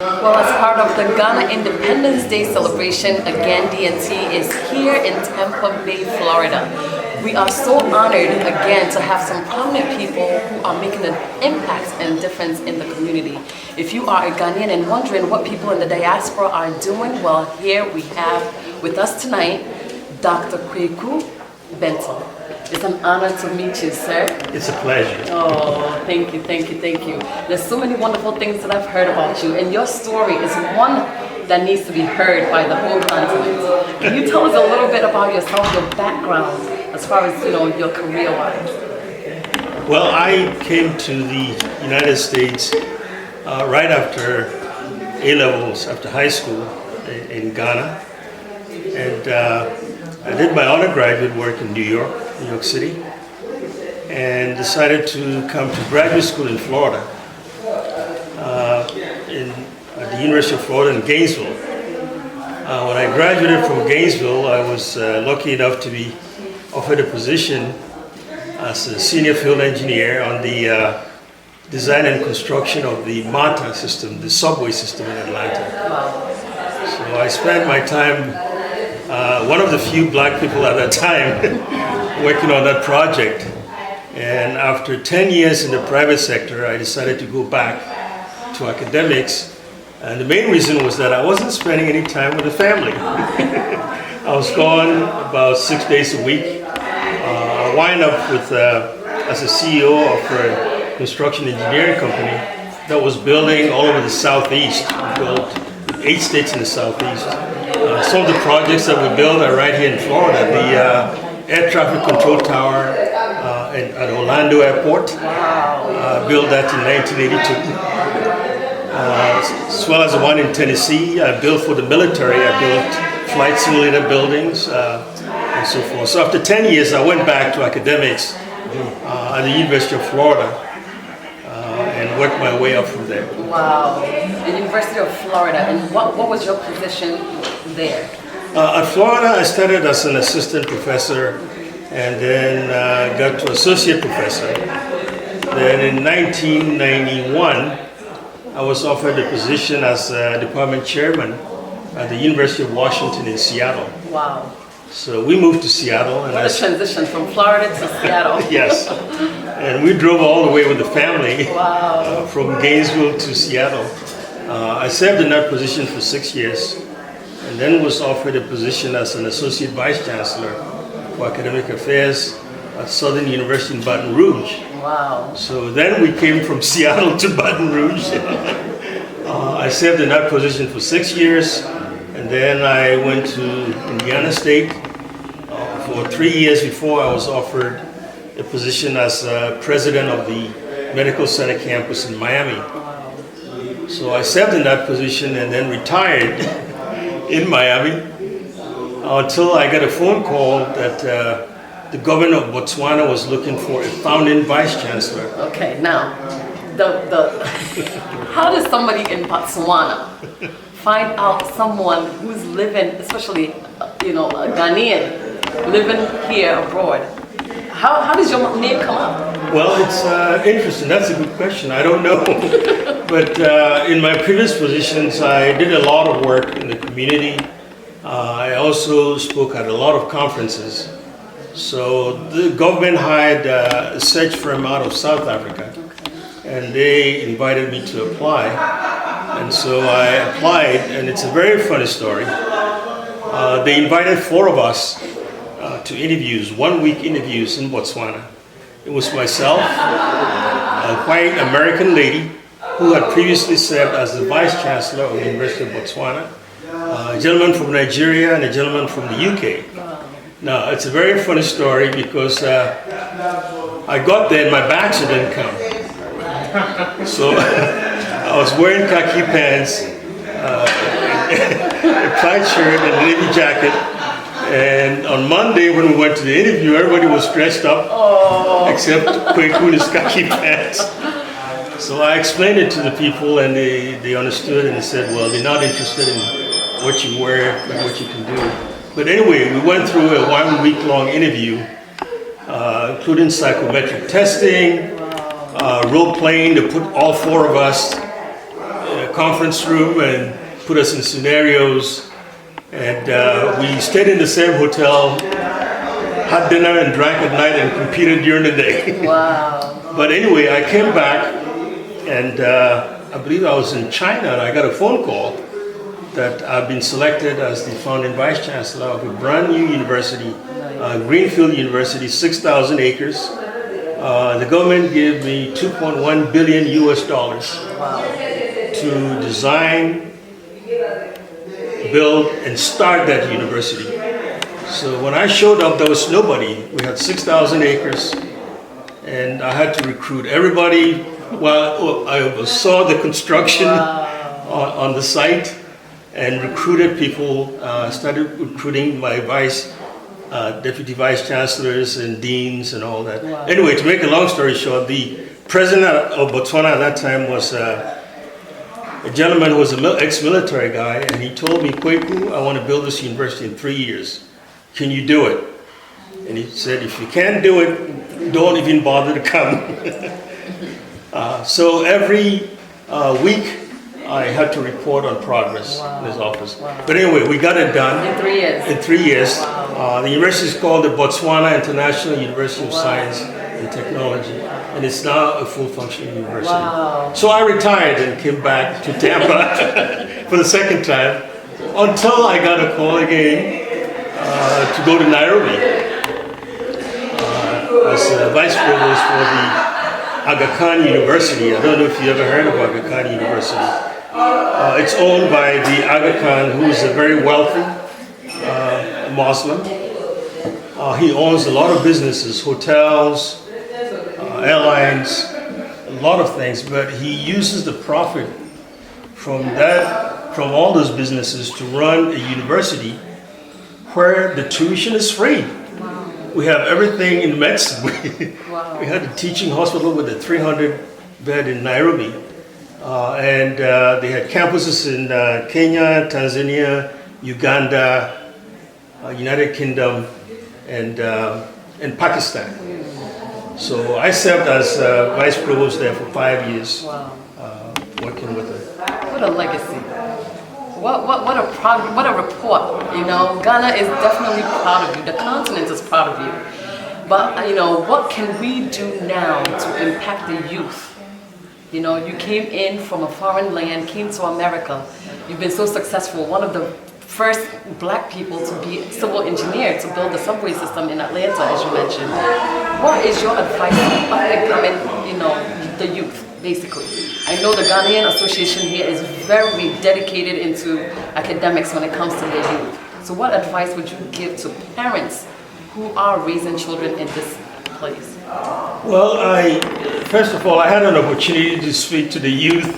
Well, as part of the Ghana Independence Day celebration, again, DNT is here in Tampa Bay, Florida. We are so honored again to have some prominent people who are making an impact and difference in the community. If you are a Ghanaian and wondering what people in the diaspora are doing, well, here we have with us tonight Dr. Kweku Bentil. It's an honor to meet you, sir. It's a pleasure. Oh, thank you, thank you, thank you. There's so many wonderful things that I've heard about you, and your story is one that needs to be heard by the whole continent. Can you tell us a little bit about yourself, your background, as far as, your career-wise? Well, I came to the United States right after A-levels, after high school in Ghana. And I did my undergraduate work in New York City, and decided to come to graduate school in Florida, at the University of Florida in Gainesville. When I graduated from Gainesville, I was lucky enough to be offered a position as a senior field engineer on the design and construction of the MATA system, the subway system in Atlanta. So I spent my time, one of the few black people at that time, working on that project. And after 10 years in the private sector, I decided to go back to academics. And the main reason was that I wasn't spending any time with the family. I was gone about 6 days a week. I wound up with, as a CEO of a construction engineering company that was building all over the Southeast. We built 8 states in the Southeast. Some of the projects that we built are right here in Florida. The air traffic control tower at Orlando Airport. Built that in 1982. As well as the one in Tennessee. I built for the military. I built flight simulator buildings and so forth. So after 10 years, I went back to academics at the University of Florida and worked my way up from there. Wow. The University of Florida. And what was your position there? At Florida, I started as an assistant professor and then got to associate professor. Then in 1991, I was offered a position as department chairman at the University of Washington in Seattle. Wow. So we moved to Seattle. And what a transition from Florida to Seattle. Yes. And we drove all the way with the family. Wow. From Gainesville to Seattle. I served in that position for 6 years. And then was offered a position as an associate vice chancellor for academic affairs at Southern University in Baton Rouge. Wow. So then we came from Seattle to Baton Rouge. I served in that position for 6 years, and then I went to Indiana State for 3 years before I was offered a position as president of the Medical Center campus in Miami. So I served in that position and then retired in Miami until I got a phone call that the governor of Botswana was looking for a founding vice chancellor. Okay, now, how does somebody in Botswana find out someone who's living, especially, a Ghanaian, living here abroad? How does your name come up? Well, it's interesting. That's a good question. I don't know. But in my previous positions, I did a lot of work in the community. I also spoke at a lot of conferences. So the government hired a search firm out of South Africa, and they invited me to apply. And so I applied, and it's a very funny story. They invited 4 of us to interviews, 1-week interviews in Botswana. It was myself, a white American lady who had previously served as the vice chancellor of the University of Botswana, a gentleman from Nigeria and a gentleman from the UK. Now, it's a very funny story because I got there and my bags didn't come. So I was wearing khaki pants, a plaid shirt and a navy jacket. And on Monday when we went to the interview, everybody was dressed up except Kweku in his khaki pants. So I explained it to the people and they understood and they said, well, they're not interested in what you wear, but what you can do. But anyway, we went through a 1-week-long interview, including psychometric testing, role-playing to put all 4 of us conference room and put us in scenarios. And we stayed in the same hotel, had dinner and drank at night and competed during the day. Wow. But anyway, I came back and I believe I was in China and I got a phone call that I've been selected as the founding vice chancellor of a brand new university, Greenfield University, 6,000 acres. The government gave me 2.1 billion US dollars to design, build, and start that university. So when I showed up, there was nobody. We had 6,000 acres, and I had to recruit everybody. Well, I oversaw the construction on the site and recruited people, started recruiting my deputy vice chancellors and deans and all that. Wow. Anyway, to make a long story short, the president of Botswana at that time was a gentleman who was an ex-military guy, and he told me, Kweku, I want to build this university in 3 years. Can you do it? And he said, if you can't do it, don't even bother to come. So every week, I had to report on progress in his office. Wow. But anyway, we got it done. In 3 years? In 3 years. Wow. The university is called the Botswana International University of Science and Technology, and it's now a full functioning university. Wow. So I retired and came back to Tampa for the second time until I got a call again to go to Nairobi as vice provost for the Aga Khan University. I don't know if you ever heard of Aga Khan University. It's owned by the Aga Khan, who is a very wealthy Muslim. He owns a lot of businesses, hotels, airlines, a lot of things, but he uses the profit from all those businesses to run a university where the tuition is free. Wow. We have everything in medicine. Wow. We had a teaching hospital with a 300-bed in Nairobi. And they had campuses in Kenya, Tanzania, Uganda, United Kingdom, and Pakistan. So I served as vice provost there for 5 years, working with them. What a legacy. What a report. You know, Ghana is definitely proud of you. The continent is proud of you. But, you know, what can we do now to impact the youth? You know, you came in from a foreign land, came to America. You've been so successful. One of the first black people to be a civil engineer to build the subway system in Atlanta, as you mentioned. What is your advice to up-and-coming, you know, the youth, basically? I know the Ghanaian Association here is very dedicated into academics when it comes to their youth. So what advice would you give to parents who are raising children in this place? Well, first of all, I had an opportunity to speak to the youth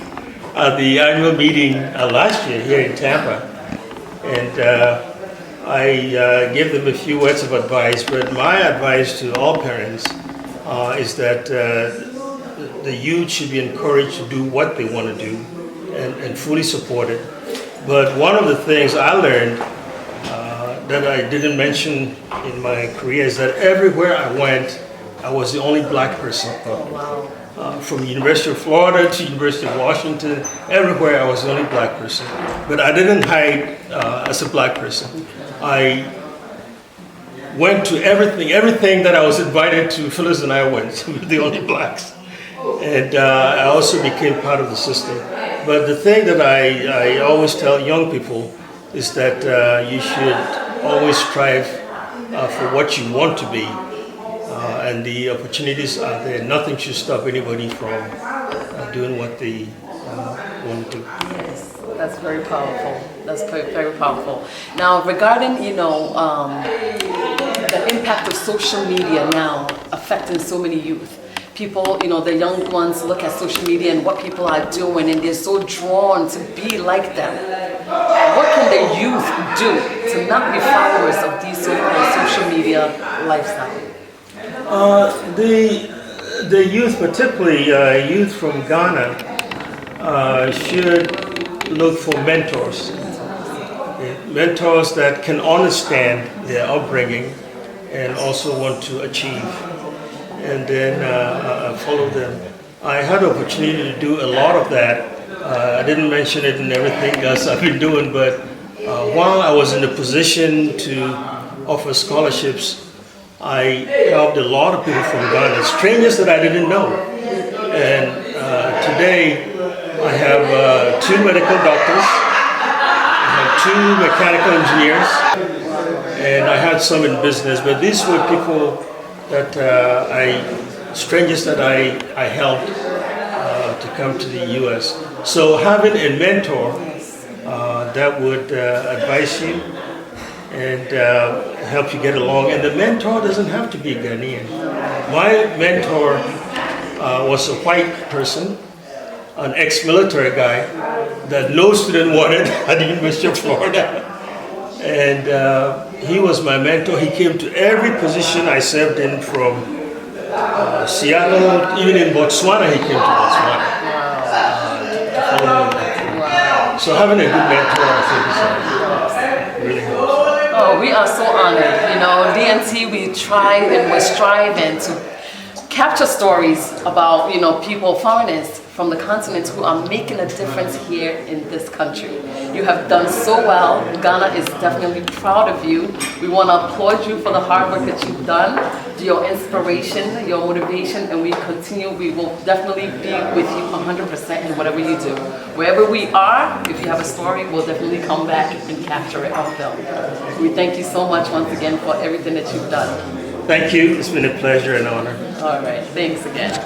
at the annual meeting last year here in Tampa. And I gave them a few words of advice, but my advice to all parents is that the youth should be encouraged to do what they want to do and fully supported. But one of the things I learned that I didn't mention in my career is that everywhere I went, I was the only black person. From University of Florida to University of Washington, everywhere I was the only black person. But I didn't hide as a black person. I went to everything that I was invited to. Phyllis and I went, we were the only blacks. And I also became part of the system. But the thing that I always tell young people is that you should always strive for what you want to be. And the opportunities are there. Nothing should stop anybody from doing what they want to do. Yes, that's very powerful. That's very, very powerful. Now, regarding, you know, the impact of social media now affecting so many youth. People, you know, the young ones look at social media and what people are doing, and they're so drawn to be like them. What can the youth do to not be followers of these social media lifestyle? The youth, particularly youth from Ghana, should look for mentors. Mentors that can understand their upbringing and also want to achieve, and then follow them. I had the opportunity to do a lot of that I didn't mention it in everything else I've been doing, but while I was in the position to offer scholarships, I helped a lot of people from Ghana, strangers that I didn't know. And today I have 2 medical doctors, I have 2 mechanical engineers, and I had some in business, but these were people that strangers that I helped to come to the U.S. So having a mentor that would advise you and help you get along, and the mentor doesn't have to be Ghanaian. My mentor was a white person, an ex-military guy that no student wanted at the University of Florida. And he was my mentor. He came to every position I served in, from Seattle, even in Botswana, he came to Botswana to follow me. So having a good mentor, I think, is really helps. Oh, we are so honored. You know, DNT, we try and we're striving to capture stories about, you know, people, foreigners from the continent who are making a difference here in this country. You have done so well. Ghana is definitely proud of you. We want to applaud you for the hard work that you've done, your inspiration, your motivation, and we will definitely be with you 100% in whatever you do. Wherever we are, if you have a story, we'll definitely come back and capture it on film. We thank you so much once again for everything that you've done. Thank you. It's been a pleasure and honor. All right. Thanks again.